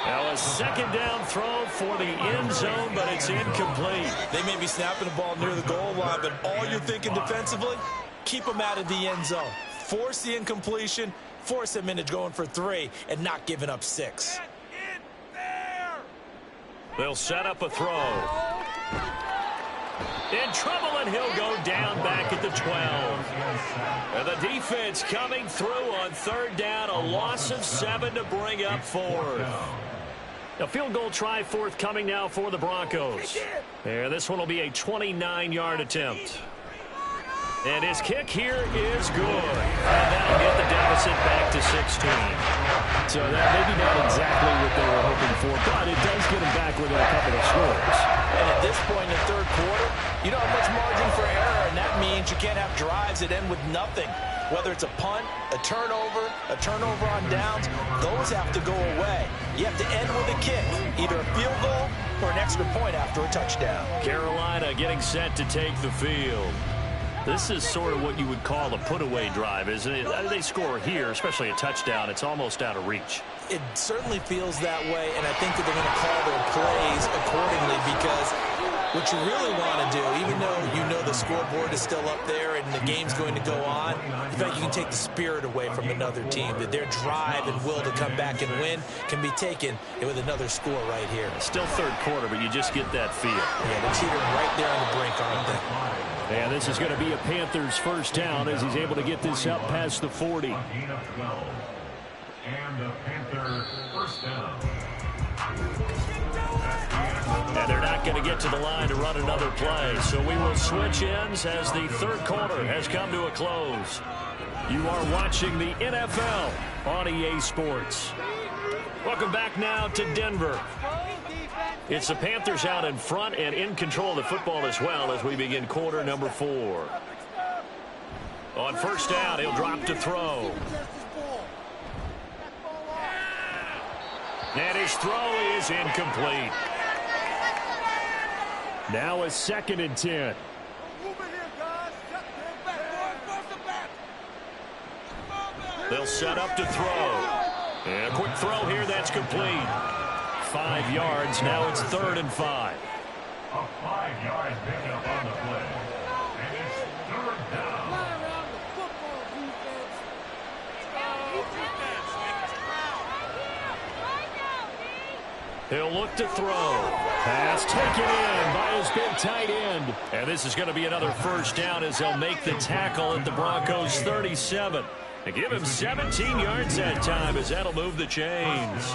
Now a second down throw for the end zone, but it's incomplete. They may be snapping the ball near the goal line, but all you're thinking defensively, keep them out of the end zone. Force the incompletion, force them into going for 3, and not giving up 6. They'll set up a throw. In trouble, and he'll go down back at the 12. And the defense coming through on third down, a loss of 7 to bring up 4th. A field goal try forthcoming now for the Broncos. And this one will be a 29-yard attempt. And his kick here is good. And that'll get the deficit back to 16. So that maybe not exactly what they were hoping for, but it does get them back within a couple of scores. And at this point in the third quarter, you don't have much margin for error, and that means you can't have drives that end with nothing. Whether it's a punt, a turnover on downs, those have to go away. You have to end with a kick, either a field goal or an extra point after a touchdown. Carolina getting set to take the field. This is sort of what you would call a put-away drive, isn't it? They score here, especially a touchdown. It's almost out of reach. It certainly feels that way, and I think that they're going to call their plays accordingly because what you really want to do, even though you know the scoreboard is still up there and the game's going to go on, you feel like you can take the spirit away from another team, that their drive and will to come back and win can be taken with another score right here. Still third quarter, but you just get that feel. Yeah, they're teetering right there on the brink, aren't they? And this is going to be a Panthers first down as he's able to get this up past the 40. And the Panther first down. And they're not going to get to the line to run another play. So we will switch ends as the third quarter has come to a close. You are watching the NFL on EA Sports. Welcome back now to Denver. It's the Panthers out in front and in control of the football as well as we begin quarter number 4. On first down, he'll drop to throw. And his throw is incomplete. Now a second and 10. They'll set up to throw. And a quick throw here that's complete. 5 yards. Now it's 3rd and 5. A 5-yard pickup on the play. And it's 3rd down. He'll look to throw. Pass taken in by his big tight end. And this is going to be another first down as they'll make the tackle at the Broncos 37. And give him 17 yards that time as that'll move the chains.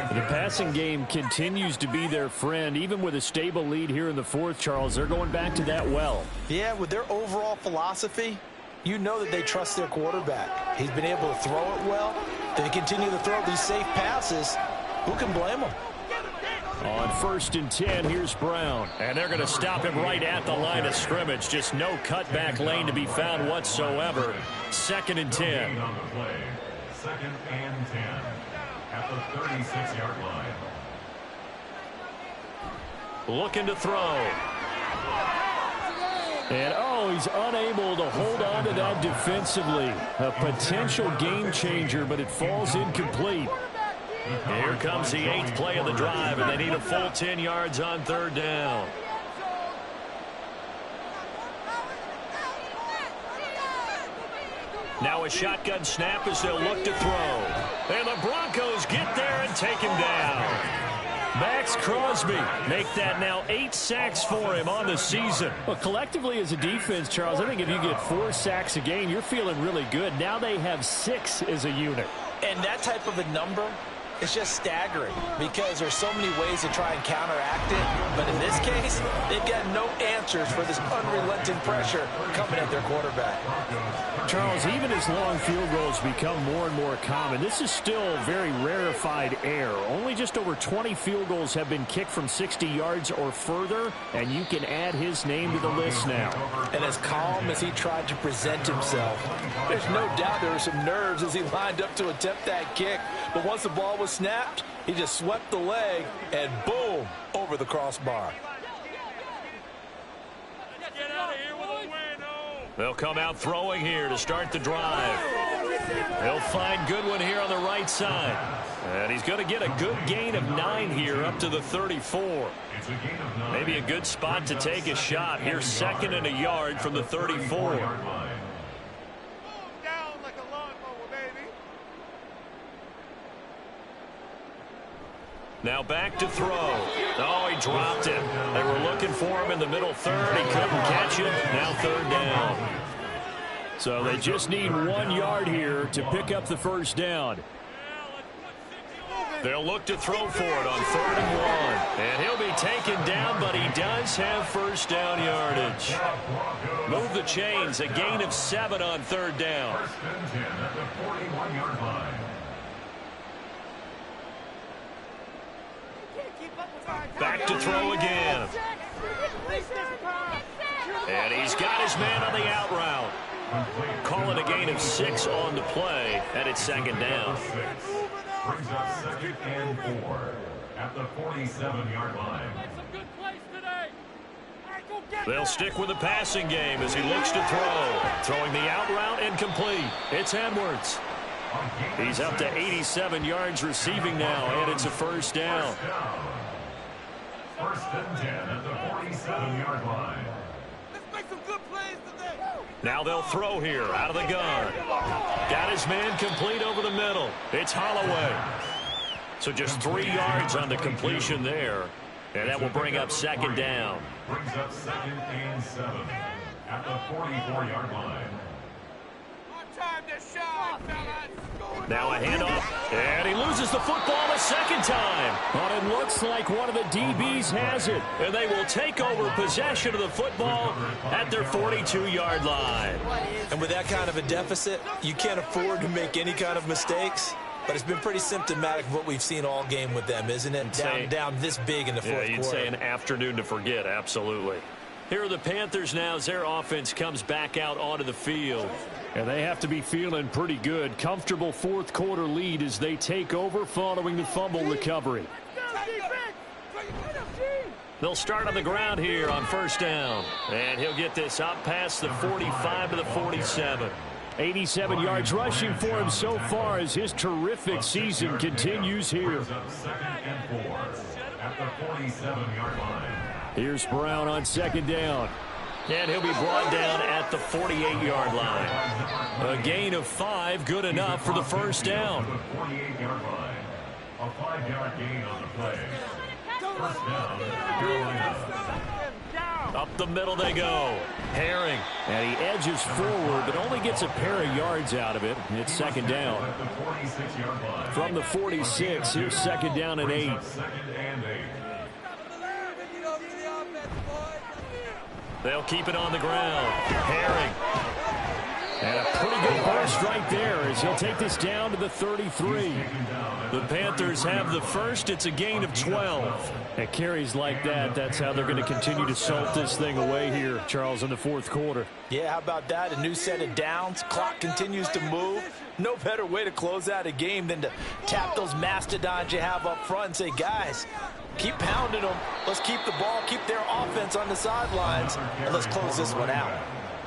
The passing game continues to be their friend. Even with a stable lead here in the 4th, Charles, they're going back to that well. Yeah, with their overall philosophy, you know that they trust their quarterback. He's been able to throw it well. They continue to throw these safe passes. Who can blame them? On 1st and 10, here's Brown. And they're going to stop him right at the line of scrimmage. Just no cutback lane to be found whatsoever. 2nd and 10. On the play. 2nd and 10. At the 36-yard line. Looking to throw. And, oh, he's unable to hold on to that defensively. A potential game changer, but it falls incomplete. Here comes the 8th play of the drive, and they need a full 10 yards on 3rd down. Now a shotgun snap as they'll look to throw. And the Broncos get there and take him down. Max Crosby make that now 8 sacks for him on the season. Well, collectively as a defense, Charles, I think if you get 4 sacks a game, you're feeling really good. Now they have 6 as a unit. And that type of a number, it's just staggering because there's so many ways to try and counteract it. But in this case, they've got no answers for this unrelenting pressure coming at their quarterback. Charles, even as long field goals become more and more common, this is still very rarefied air. Only just over 20 field goals have been kicked from 60 yards or further, and you can add his name to the list now. And as calm as he tried to present himself, there's no doubt there were some nerves as he lined up to attempt that kick. But once the ball was snapped, he just swept the leg and boom, over the crossbar. They'll come out throwing here to start the drive. They'll find Goodwin here on the right side. And he's going to get a good gain of 9 here up to the 34. Maybe a good spot to take a shot. Here's 2nd and a yard from the 34. Now back to throw. Oh, he dropped it. They were looking for him in the middle 3rd. He couldn't catch it. Now 3rd down. So they just need 1 yard here to pick up the 1st down. They'll look to throw for it on 3rd and 1. And he'll be taken down, but he does have 1st down yardage. Move the chains. A gain of 7 on 3rd down. Back to throw again. And he's got his man on the out route. Call it a gain of 6 on the play, and it's 2nd down. Brings up 2nd and 4 at the 47-yard line. They'll stick with the passing game as he looks to throw. Throwing the out route and complete. It's Edwards. He's up to 87 yards receiving now, and it's a 1st down. 1st and 10 at the 47-yard line. Let's make some good plays today. Now they'll throw here out of the gun. Got his man complete over the middle. It's Holloway. So just 3 yards on the completion there. And that will bring up 2nd down. Brings up 2nd and 7 at the 44-yard line. Time to shine, fellas. Now a handoff, and he loses the football a 2nd time. But it looks like one of the DBs has it. And they will take over possession of the football at their 42-yard line. And with that kind of a deficit, you can't afford to make any kind of mistakes. But it's been pretty symptomatic of what we've seen all game with them, isn't it? Down this big in the fourth quarter. You'd say an afternoon to forget, absolutely. Here are the Panthers now as their offense comes back out onto the field. And they have to be feeling pretty good. Comfortable 4th quarter lead as they take over following the fumble recovery. They'll start on the ground here on 1st down. And he'll get this up past the 45 to the 47. 87 yards rushing for him so far as his terrific season continues here. 2nd and 4 at the 47-yard line. Here's Brown on 2nd down. And he'll be brought down at the 48-yard line. A gain of 5, good enough for the 1st down. The 48-yard line. A 5-yard gain on the play. 1st down, Carolina. Up the middle they go. Herring. And he edges forward, but only gets a pair of yards out of it. It's 2nd down. At the 46-yard line. From the 46, here's 2nd down and 8. 2nd and 8. They'll keep it on the ground. Herring. And a pretty good burst right there as he'll take this down to the 33. The Panthers have the 1st. It's a gain of 12. At carries like that, that's how they're going to continue to salt this thing away here, Charles, in the 4th quarter. Yeah, how about that? A new set of downs. Clock continues to move. No better way to close out a game than to tap those mastodons you have up front and say, guys, Keep pounding them. Let's keep the ball, keep their offense on the sidelines, and let's close this one out.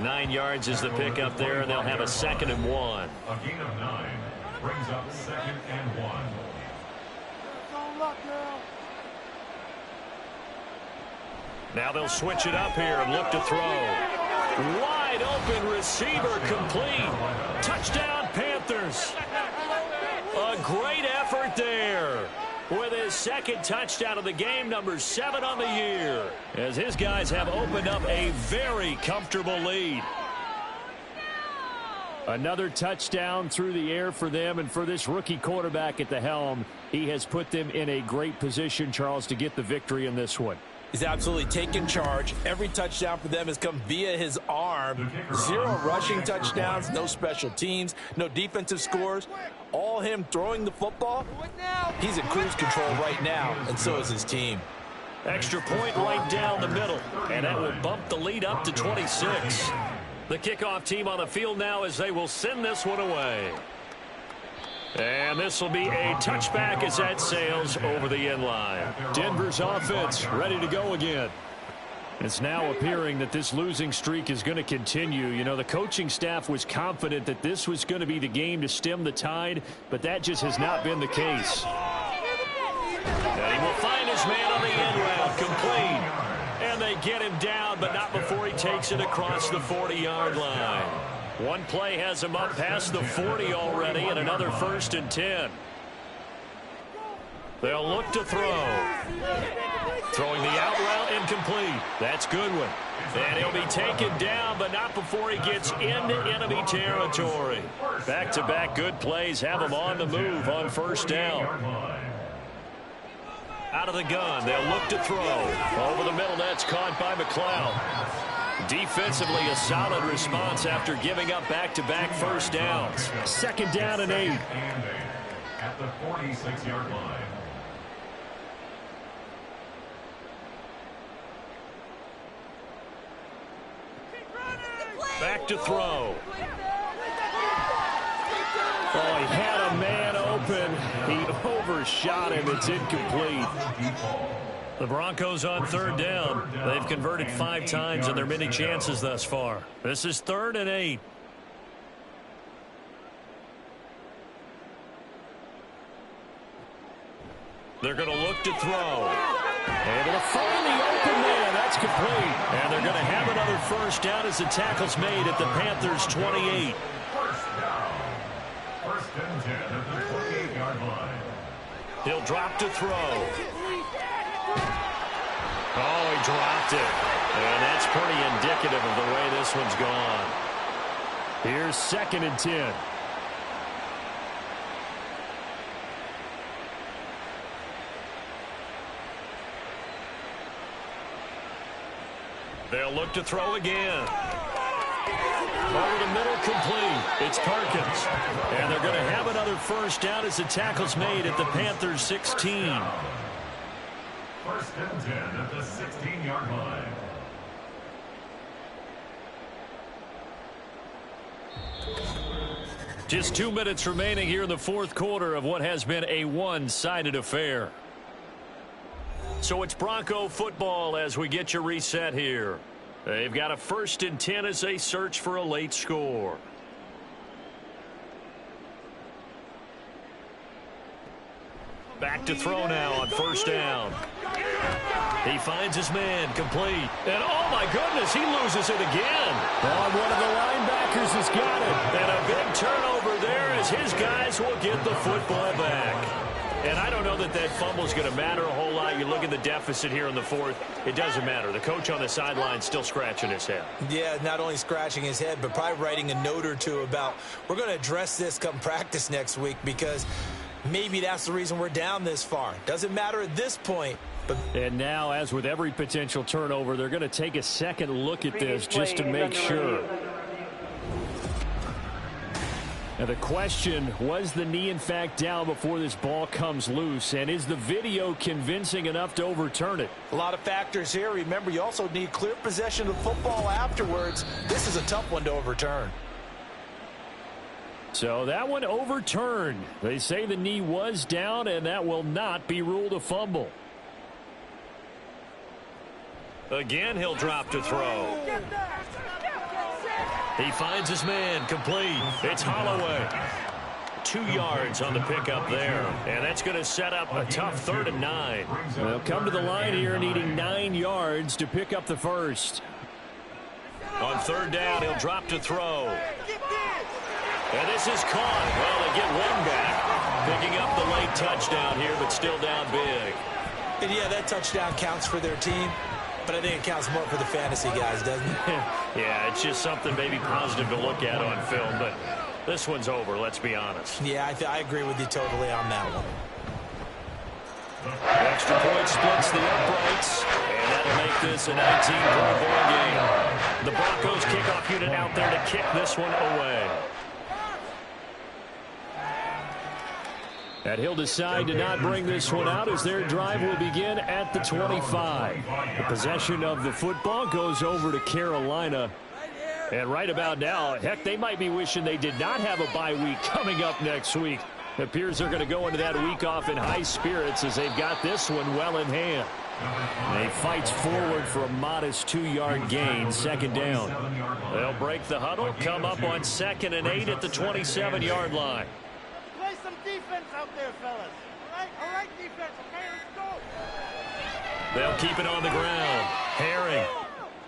9 yards is the pickup there, and they'll have a 2nd and 1. A gain of 9 brings up 2nd and 1. Now they'll switch it up here and look to throw. Wide open receiver complete. Touchdown Panthers. A great effort there. With his 2nd touchdown of the game, number 7 on the year. As his guys have opened up a very comfortable lead. Another touchdown through the air for them, and for this rookie quarterback at the helm, he has put them in a great position, Charles, to get the victory in this one. He's absolutely taken charge. Every touchdown for them has come via his arm. 0 rushing touchdowns, no special teams, no defensive scores. All him throwing the football. He's in cruise control right now, and so is his team. Extra point right down the middle, and that will bump the lead up to 26. The kickoff team on the field now as they will send this one away. And this will be a touchback as that sails over the end line. Denver's offense ready to go again. It's now appearing that this losing streak is going to continue. You know, the coaching staff was confident that this was going to be the game to stem the tide, but that just has not been the case. And he will find his man on the end route, complete. And they get him down, but not before he takes it across the 40-yard line. One play has him up past the 40 already, and another 1st and 10. They'll look to throw. Throwing the out route, incomplete. That's Goodwin. And he'll be taken down, but not before he gets into enemy territory. Back-to-back good plays have him on the move on 1st down. Out of the gun, they'll look to throw. Over the middle, that's caught by McLeod. Defensively, a solid response after giving up back-to-back 1st downs. 2nd down and 8. At the 46-yard line. Back to throw. Oh, he had a man open. He overshot him. It's incomplete. The Broncos on 3rd down. They've converted 5 times in their many chances thus far. This is 3rd and 8. They're going to look to throw. Able to find the open man. That's complete. And they're going to have another 1st down as the tackle's made at the Panthers' 28. 1st down. 1st and 10 at the 28-yard line. He'll drop to throw. Oh, he dropped it. And that's pretty indicative of the way this one's gone. Here's 2nd and 10. They'll look to throw again. Over the middle, complete. It's Perkins. And they're going to have another 1st down as the tackle's made at the Panthers' 16. 1st and 10 at the 16-yard line. Just 2 minutes remaining here in the 4th quarter of what has been a one-sided affair. So it's Bronco football as we get you reset here. They've got a 1st and 10 as they search for a late score. Back to throw now on 1st down. He finds his man, complete. And oh my goodness, he loses it again. Oh, one of the linebackers has got it. And a big turnover there as his guys will get the football back. And I don't know that that fumble is going to matter a whole lot. You look at the deficit here in the 4th. It doesn't matter. The coach on the sideline still scratching his head. Yeah, not only scratching his head, but probably writing a note or two about, we're going to address this come practice next week because maybe that's the reason we're down this far. Doesn't matter at this point. But and now, as with every potential turnover, they're going to take a second look at this just to make sure. Now the question, was the knee in fact down before this ball comes loose? And is the video convincing enough to overturn it? A lot of factors here. Remember, you also need clear possession of the football afterwards. This is a tough one to overturn. So that one overturned. They say the knee was down, and that will not be ruled a fumble. Again, he'll drop to throw. He finds his man, complete. It's Holloway. 2 yards on the pickup there. And that's going to set up a tough 3rd and 9. They'll come to the line here needing 9 yards to pick up the first. On 3rd down, he'll drop to throw. And this is caught. Well, they get one back. Picking up the late touchdown here, but still down big. And yeah, that touchdown counts for their team, but I think it counts more for the fantasy guys, doesn't it? Yeah, it's just something maybe positive to look at on film, but this one's over, let's be honest. Yeah, I agree with you totally on that one. Extra point splits the uprights, and that'll make this a 19-point ball game. The Broncos kickoff unit out there to kick this one away. And he'll decide to not bring this one out as their drive will begin at the 25. The possession of the football goes over to Carolina. And right about now, heck, they might be wishing they did not have a bye week coming up next week. It appears they're going to go into that week off in high spirits as they've got this one well in hand. They fight forward for a modest 2-yard gain, 2nd down. They'll break the huddle, come up on 2nd and 8 at the 27-yard line. Play some defense out there, fellas. All right, defense. Okay, let's go. They'll keep it on the ground. Herring.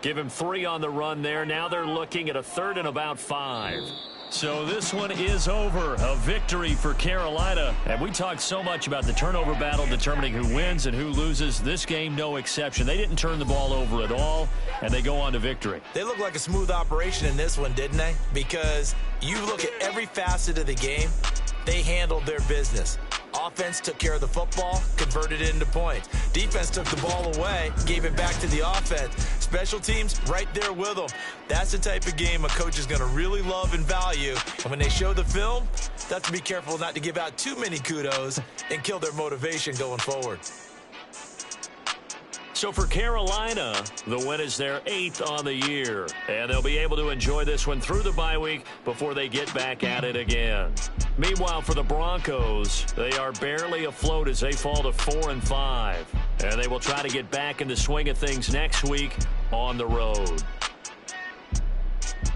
Give him 3 on the run there. Now they're looking at a 3rd and about 5. So this one is over. A victory for Carolina. And we talked so much about the turnover battle determining who wins and who loses. This game, no exception. They didn't turn the ball over at all, and they go on to victory. They look like a smooth operation in this one, didn't they? Because you look at every facet of the game, they handled their business. Offense took care of the football, converted it into points. Defense took the ball away, gave it back to the offense. Special teams, right there with them. That's the type of game a coach is going to really love and value. And when they show the film, they have to be careful not to give out too many kudos and kill their motivation going forward. So for Carolina, the win is their 8th on the year. And they'll be able to enjoy this one through the bye week before they get back at it again. Meanwhile, for the Broncos, they are barely afloat as they fall to 4-5. And they will try to get back in the swing of things next week on the road.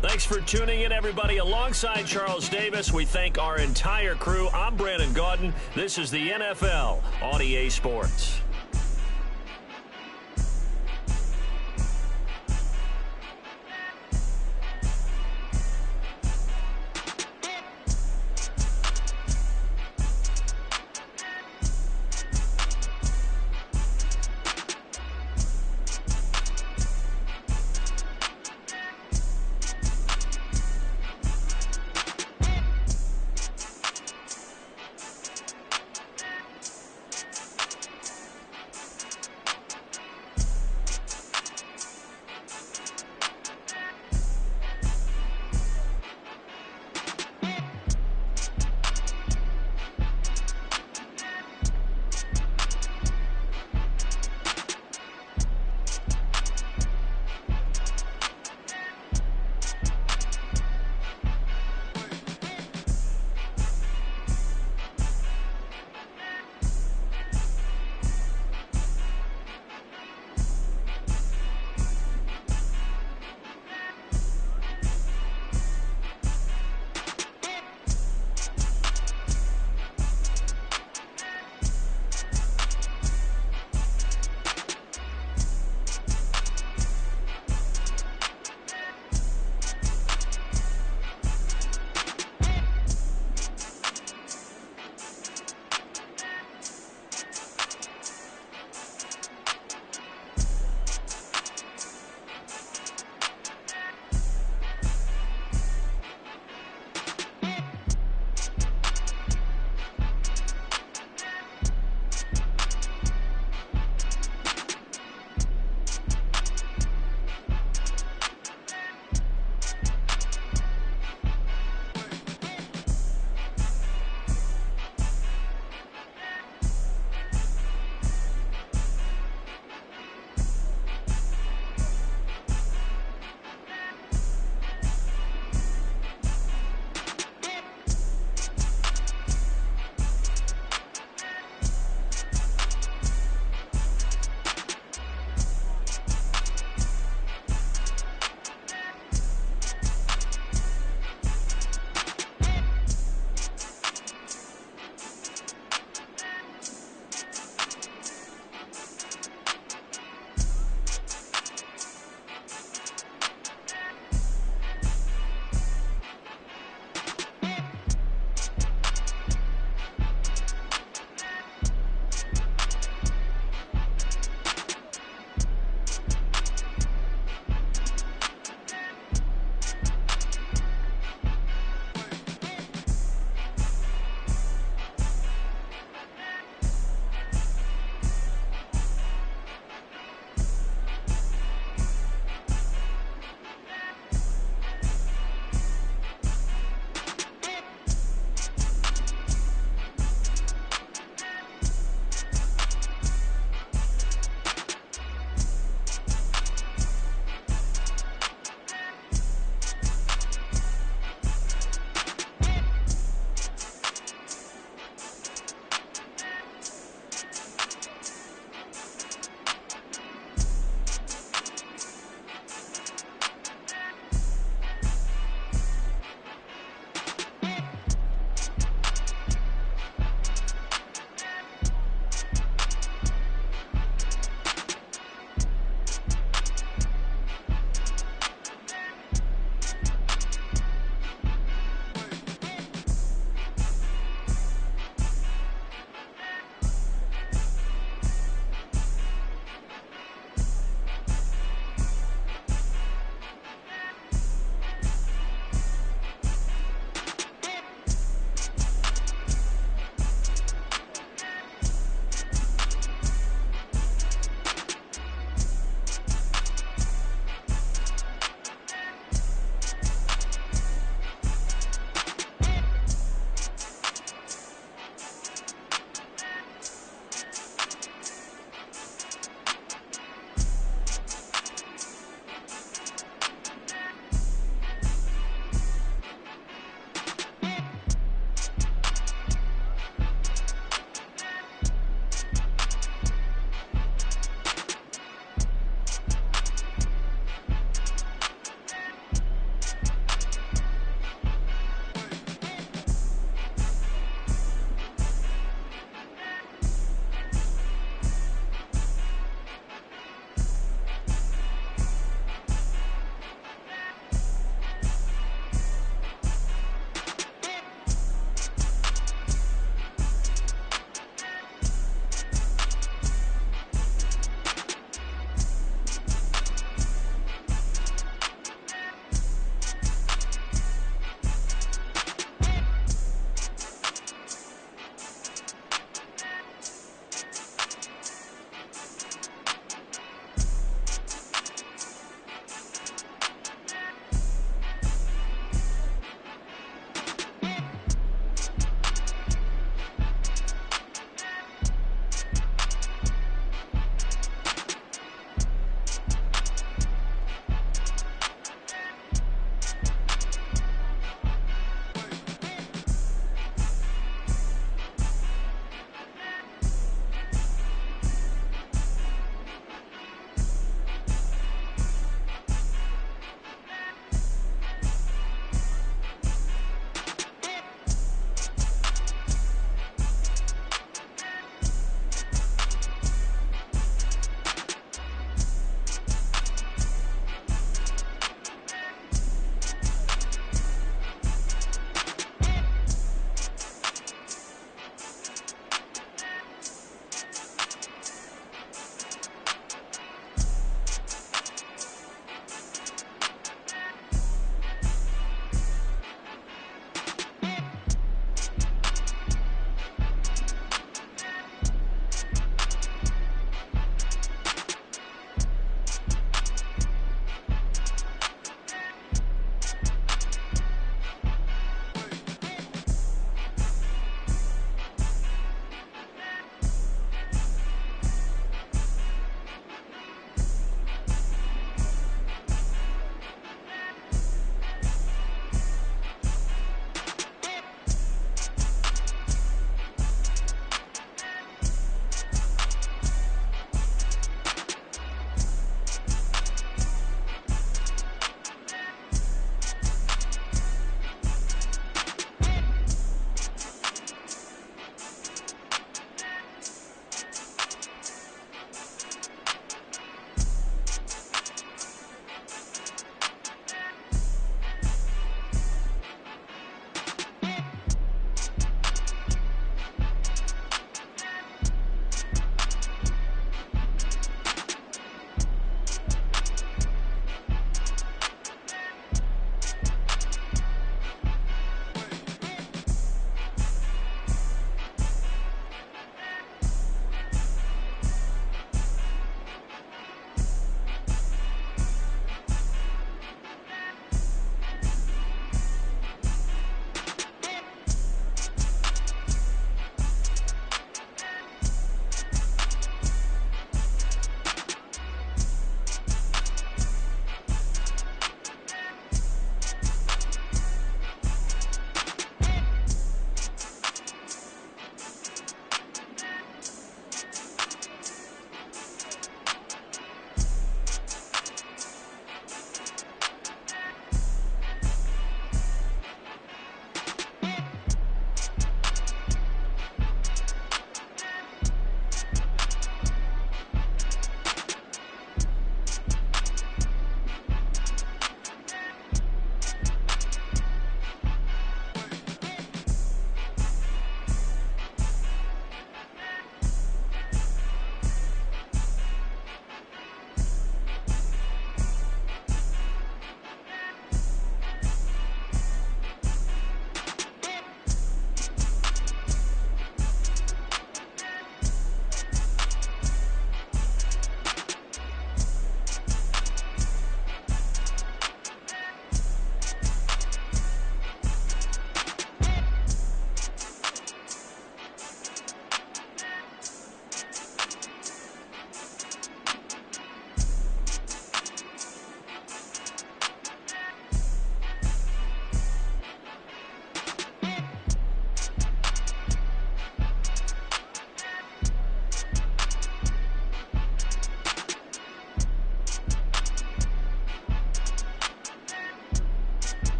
Thanks for tuning in, everybody. Alongside Charles Davis, we thank our entire crew. I'm Brandon Gaudin. This is the NFL on EA Sports.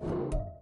Madden.